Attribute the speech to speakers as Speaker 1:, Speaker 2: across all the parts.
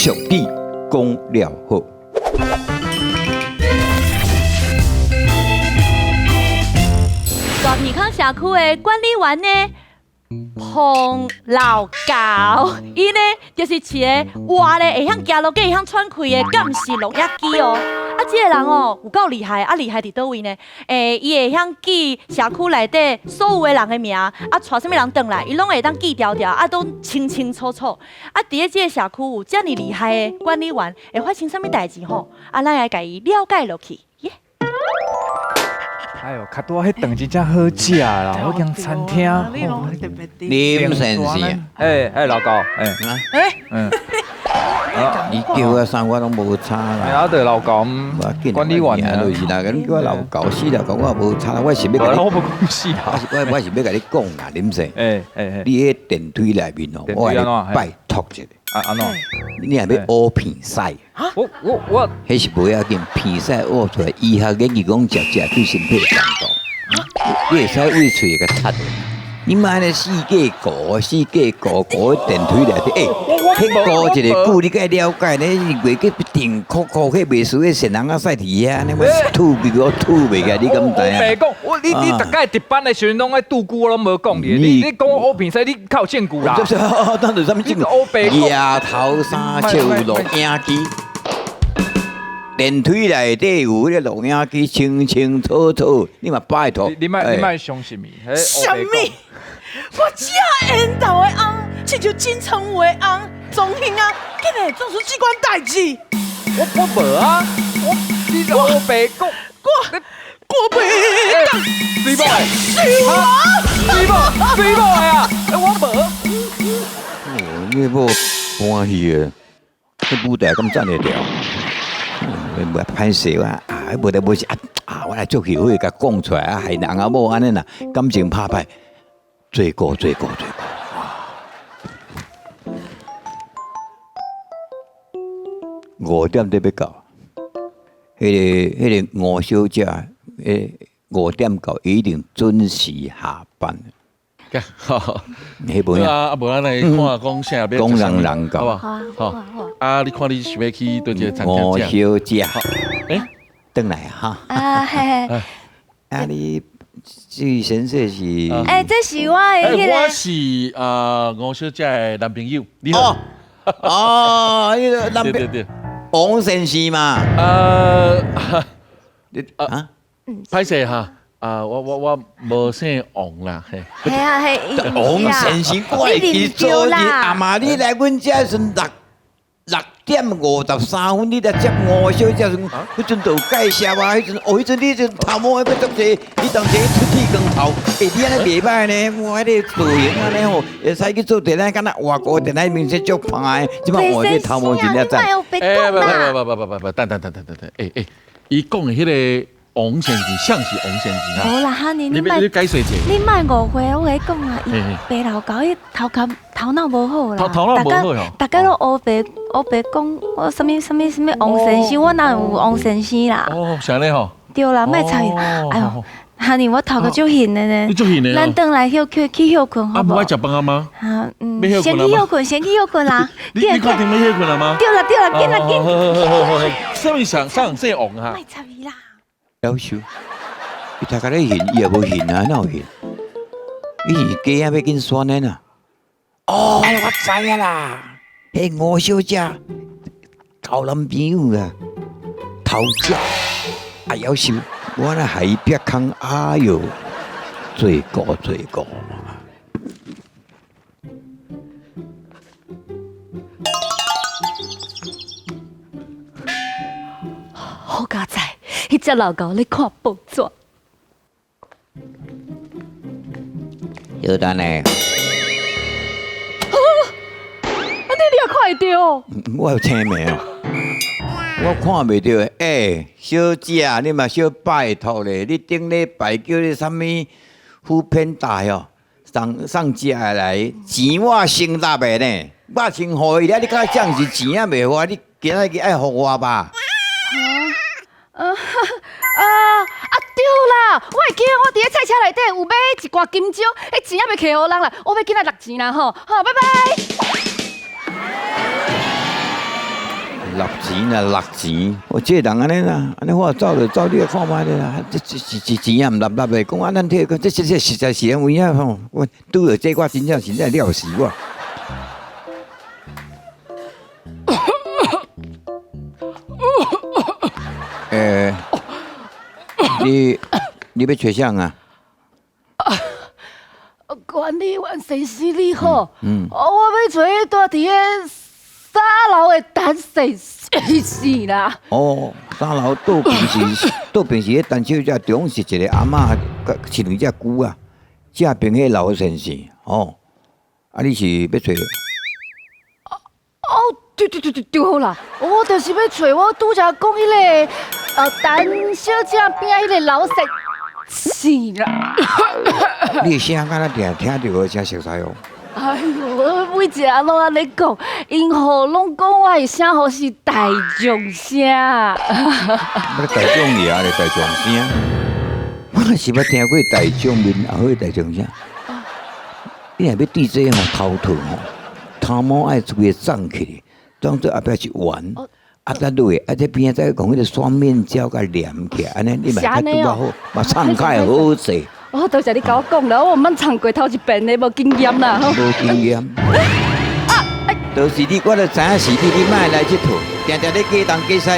Speaker 1: 属你讲了好。
Speaker 2: 大鼻康社区的管理员呢，彭老高，伊呢就是一个活咧会晓行路、会晓喘气的监视录影机哦。啊，这个人哦有够厉害，啊厉害伫倒位呢？伊会晓记社区内底所有的人的名，啊带什么人转来，伊拢会当记条条，啊都清清楚楚。啊，伫咧这个社区有遮尔厉害的管理员，会发生什么代志吼？啊，咱来甲伊了解落去。耶！
Speaker 3: 哎呦，较多迄顿真正好食啦，我间餐厅。
Speaker 1: 林先生，
Speaker 3: 老高，
Speaker 1: 你叫我啥我拢无差啦。
Speaker 3: 啊，对老高，管理员
Speaker 1: 啊，就是啦，你叫我老高死了，讲我无差，我是要甲你，
Speaker 3: 我无讲死啊，
Speaker 1: 我是要甲你讲啦，林先生，你喺电梯内面哦，我来拜托一下。
Speaker 3: 安怎？
Speaker 1: 你系要学片使？
Speaker 3: 我，
Speaker 1: 迄是不要紧，片使学出来，医学研究讲食对身体有帮助。你会使胃喙个塌。你莫安尼四界糊电梯内底，迄糊一个久，你该了解呢？袂去定酷，迄袂输迄神人啊晒伫遐，安尼我吐袂个，你敢知啊？
Speaker 3: 白讲，你大概值班的时阵拢爱拄久，我拢无讲你讲我黑片使，你靠证据啦。
Speaker 1: 当然什么证据？夜头三笑录影机，电梯内底有迄个录影机，清清楚楚，你嘛拜托。
Speaker 3: 你莫相信咪？
Speaker 4: 什么？我这缘投的翁，亲像金城武的翁，总兄啊，竟然做出这款代志！
Speaker 3: 我无啊，你黑白讲，
Speaker 4: 我袂讲，
Speaker 3: 水某
Speaker 4: 我，
Speaker 3: 水某的啊，我无。
Speaker 1: 哦，你某欢喜的，你舞台咁赞得了，袂歹势啊！无得无是我来做协会甲讲出来啊，害人啊某安尼啦，感情拍歹。罪过。5点都要到，迄个吴小姐，5点到一定准时下班。迄本
Speaker 5: 啊，无咱来看讲啥要
Speaker 1: 讲人
Speaker 5: 好不好？好，啊，你看你想要去倒一个餐厅
Speaker 1: 吴小姐，转来哈。
Speaker 6: 啊嘿，
Speaker 1: 啊你。这先生是
Speaker 6: 这是我的迄
Speaker 5: 我
Speaker 6: 个，
Speaker 5: 是吴小姐的男朋友，你好。
Speaker 1: 那个男
Speaker 5: 对，
Speaker 1: 王先生嘛。
Speaker 5: 歹势哈，我无姓王啦，嘿。
Speaker 6: 系啊嘿，
Speaker 1: 王先生，我会记做日阿妈，你来阮遮时阵6:53，你来接吴小姐时，迄阵就有介绍啊。迄阵你头毛要做济，你当时出剃光头，你安尼袂歹呢。我迄个造型安尼吼，会使去做电影，敢若外国电影明星足歹的。即摆我这头毛真正赞。
Speaker 5: 不，等，伊讲的迄个王先生像是王先生啊。
Speaker 6: 好啦，哈你
Speaker 5: 你解释一下。
Speaker 6: 你莫误会，我跟你讲啊，伊白老高伊头脑无好啦，
Speaker 5: 头脑无好哦。
Speaker 6: 大家都黑白讲我什么王先生，我哪有王先生啦？
Speaker 5: 哦，啥咧吼？
Speaker 6: 对啦，莫吵伊。哎呦，哈尼我头壳足晕的呢。
Speaker 5: 你足晕的。
Speaker 6: 咱等来去休困好不？
Speaker 5: 不爱食饭啊吗？
Speaker 6: 先去休困啦。
Speaker 5: 你确定要休困了吗？
Speaker 6: 对啦，紧啦。
Speaker 5: 什么上姓王哈？
Speaker 6: 莫吵伊啦。
Speaker 1: 夭寿，伊大家咧现，伊也无现啊，哪有现？伊是鸡仔要紧选的呐。哦，我知啊啦，迄吴小姐交男朋友啊，偷食，夭寿，我那海边坑，哎哟，罪过。
Speaker 2: 好佳哉，迄只老高咧看报纸。
Speaker 1: 有单呢？
Speaker 2: 你也看会到？
Speaker 1: 我有青面哦，我看袂到。小姐，你嘛小拜托咧，你顶礼拜叫你啥物副片大哦，送食来，钱我先拿的呢，我先互伊了，你甲讲是钱也袂花，你今仔日爱互我吧？
Speaker 2: 对啦，我会记得我伫咧菜车内底有买一罐金蕉，迄钱还袂摕互人啦，我要紧来拿钱啦吼，好，拜拜。
Speaker 1: 6钱啊，6钱。我这人安尼啦，安尼我走就走，你看卖咧啦。这钱也唔立的，讲啊，咱这个这实在是因为啊吼，我拄着这我真正了死我。你要找啥啊？
Speaker 4: 管理员先生你好，我要找迄住伫个3楼的单身先生啦。
Speaker 1: 哦，3楼倒平时迄单手遮中是一个阿嬷，饲两只牛啊，正平迄老先生哦。啊，你是要找？
Speaker 4: 对啦，我就是要找我拄则讲迄个陈小姐边迄个老先生啦。
Speaker 1: 你的声敢若定听到我真熟悉哦。
Speaker 4: 哎呦，每一个拢安尼讲，因吼拢讲我的声吼是大众声。
Speaker 1: 我大众爷咧，大众声。我是捌听过大众面，也好大众声。你若要对这吼头套吼，头毛爱注意长起来，当做后壁是圆。啊，再落，啊，这边再讲迄个双面胶甲连起来，安尼你嘛较拄较好，嘛唱开好势。
Speaker 4: 哦，多谢你甲我讲啦，我毋捌唱过头一遍的，无经验啦。
Speaker 1: 无经验。都是你，我就知影是你莫来这套，定定咧假东假西，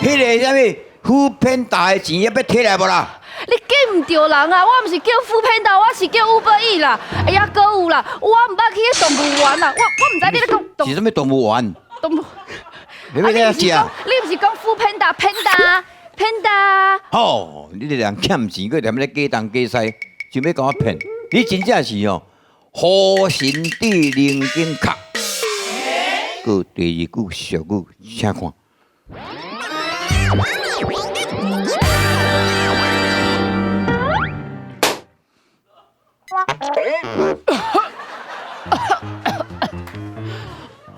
Speaker 1: 迄个啥物副片大的钱要摕来无啦？
Speaker 4: 你记唔着人啊！我毋是叫副片头，我是叫Uber Eats啦。哎呀，搁有啦，我毋捌去迄动物园啦，我毋知你咧讲
Speaker 1: 是啥物动物园？
Speaker 4: 动物。
Speaker 1: 你要来食？
Speaker 4: 你毋是讲副片达？
Speaker 1: 哦，你这人欠钱，佮踮咧假东假西，想要甲我骗？你真正是哦，好心地灵经卡。佮第二句俗语，请看。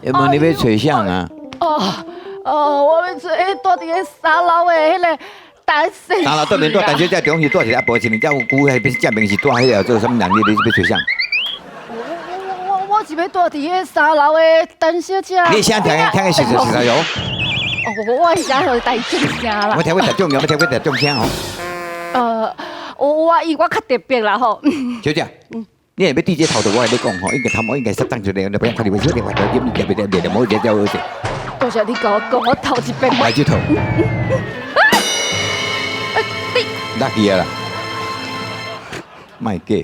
Speaker 1: 要问你要找啥啊？
Speaker 4: 我要做迄住伫个3楼的迄个单身。
Speaker 1: 3楼对面住单小姐，中是住一个阿婆，前面只有牛，还变证明是住迄个做什么人？你要找啥？
Speaker 4: 我是要住伫迄3楼的单小姐。
Speaker 1: 你声听个是哟。
Speaker 4: 我声是大众声啦。
Speaker 1: 我听过大众声，我听过大众声哦。
Speaker 4: 我较特别啦吼。
Speaker 1: 小姐。你若要对这头头，我来讲吼，应该头毛应该适当一点，你不要看你为什么话头点，你特别特别，唔好只叫好势。
Speaker 4: 多谢你甲我讲，我头一遍。
Speaker 1: 来这头。落去啊啦！卖假，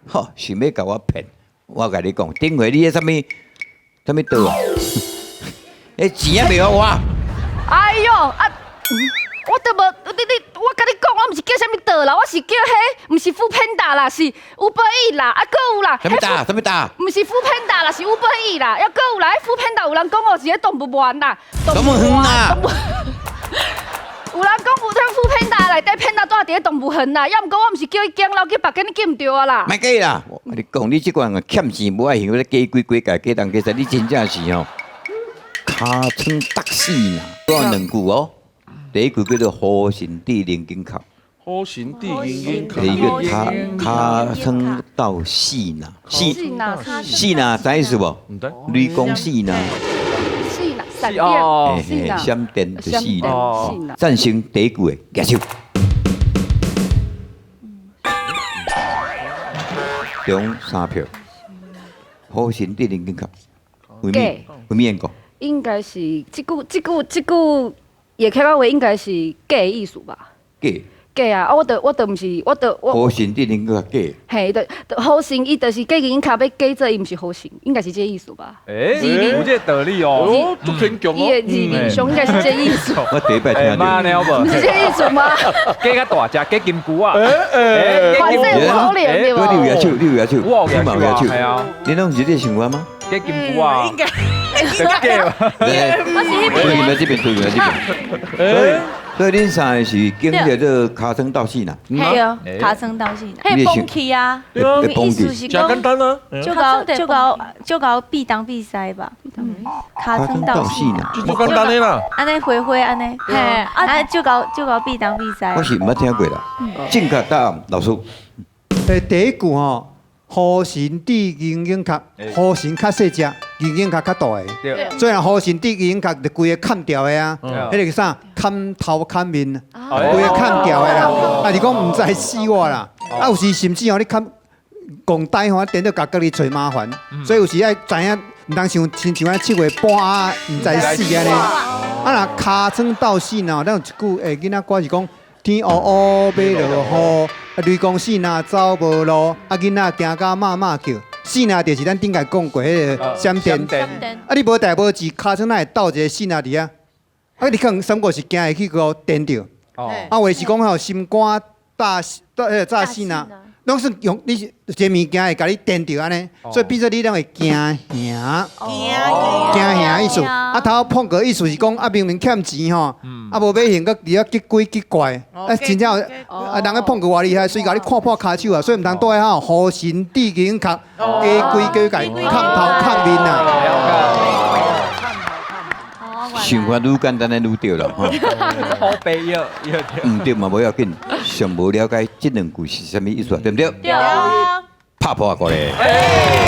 Speaker 1: 吼，想要甲我骗？我甲你讲，顶回你迄什么刀啊？你钱也未互我。
Speaker 4: 哎呦啊！我都无，我甲你讲，我毋是叫啥物道啦，我是叫迄，毋是副片达啦，是Uber Eats啦，啊，搁有啦。
Speaker 1: 什么打？
Speaker 4: 毋是副片达啦，是Uber Eats啦，还搁有啦，副片达有人讲哦是迄动物园啦。
Speaker 1: 动物园啊！
Speaker 4: 有人讲有像副片达内底片达住伫动物园啦，要毋过我毋是叫伊敬老，去别间你记毋着啊啦。
Speaker 1: 卖假啦！我你讲，你即款啊欠钱无爱还，你假鬼假东假西，你真正是吼，尻川搭死啦！讲两句哦。第一句叫做好心地灵经靠，
Speaker 5: 好心地灵
Speaker 1: 第二个尻川到死呐，死呐，知意思无？
Speaker 5: 唔知。
Speaker 1: 雷公死呐，
Speaker 4: 闪电，
Speaker 1: 闪电就死呐。赞成第一句的举手。中3票，好心地灵经靠，为咩讲？
Speaker 4: 应该是这句。也开发为应该是假的意思吧？假啊！我毋是我。
Speaker 1: 好心地灵个假。
Speaker 4: 嘿，好心伊就是假因卡要假做，伊毋是好心，应该是这意思吧？
Speaker 3: 有这道理哦。
Speaker 5: 哦，足偏强哦。
Speaker 4: 伊的字面上应该是这意思。
Speaker 1: 我第一摆听到。
Speaker 4: 不是这意思吗？
Speaker 3: 假较大只，假金菇啊！
Speaker 4: 反正有可能对吧？
Speaker 1: 你有牙手，
Speaker 3: 我有牙手，
Speaker 1: 系啊。你拢是咧想我吗？
Speaker 3: 假金菇啊！
Speaker 4: 应该。
Speaker 1: 这边。所以恁三个是经历这尻川到死呐？
Speaker 6: 系啊，尻川到死。
Speaker 2: 迄崩去啊！
Speaker 6: 意思是讲，
Speaker 5: 真简单啊，
Speaker 6: 就搞避当避塞吧。尻川到死呐，
Speaker 5: 不简单的啦。
Speaker 6: 安尼回安尼，嘿，啊就搞避当避塞。
Speaker 1: 我是毋捌听过啦。正确答案，老师。
Speaker 7: 第一句吼，好心地经营卡，好心较细只。银角较大的。
Speaker 3: 对，
Speaker 7: 所以啊，好心地银角就规个砍掉的啊，
Speaker 5: 嗯
Speaker 7: 迄个啥砍头砍面，
Speaker 3: 哦
Speaker 7: 规个砍掉的啦。啊，你讲唔知死我啦，啊有时甚至哦你砍讲大话，等到家己找麻烦，所以有时爱知影，唔通像7月半啊，唔知死安尼。啊，若尻川到死呢，咱有一句囡仔歌是讲天乌乌，马落雨，啊雷公死呐走无路，啊囡仔行甲骂骂叫，死呐就是咱顶下讲过迄个闪电。啊，你无代无志，尻川哪会倒一个死呐伫啊？啊，你可能三个是惊会去个电着。
Speaker 3: 哦，
Speaker 7: 啊，或是讲吼心肝炸死呐，拢是用你一个物件会甲你电着安尼，所以变做你拢会惊吓。惊吓意思，啊头碰过意思是讲啊明明欠钱吼，啊无买现个伫遐结鬼结怪，啊真正啊人个碰过偌厉害，所以甲你看破骹手啊，所以毋通倒来吼好神地银壳，加规加甲砍头砍面啊。
Speaker 1: 想法愈简单的愈对了哈。
Speaker 3: 好悲哟，对。
Speaker 1: 唔对嘛，无要紧，上无了解这两句是啥物意思，对不对？
Speaker 2: 对。
Speaker 1: 拍破过来。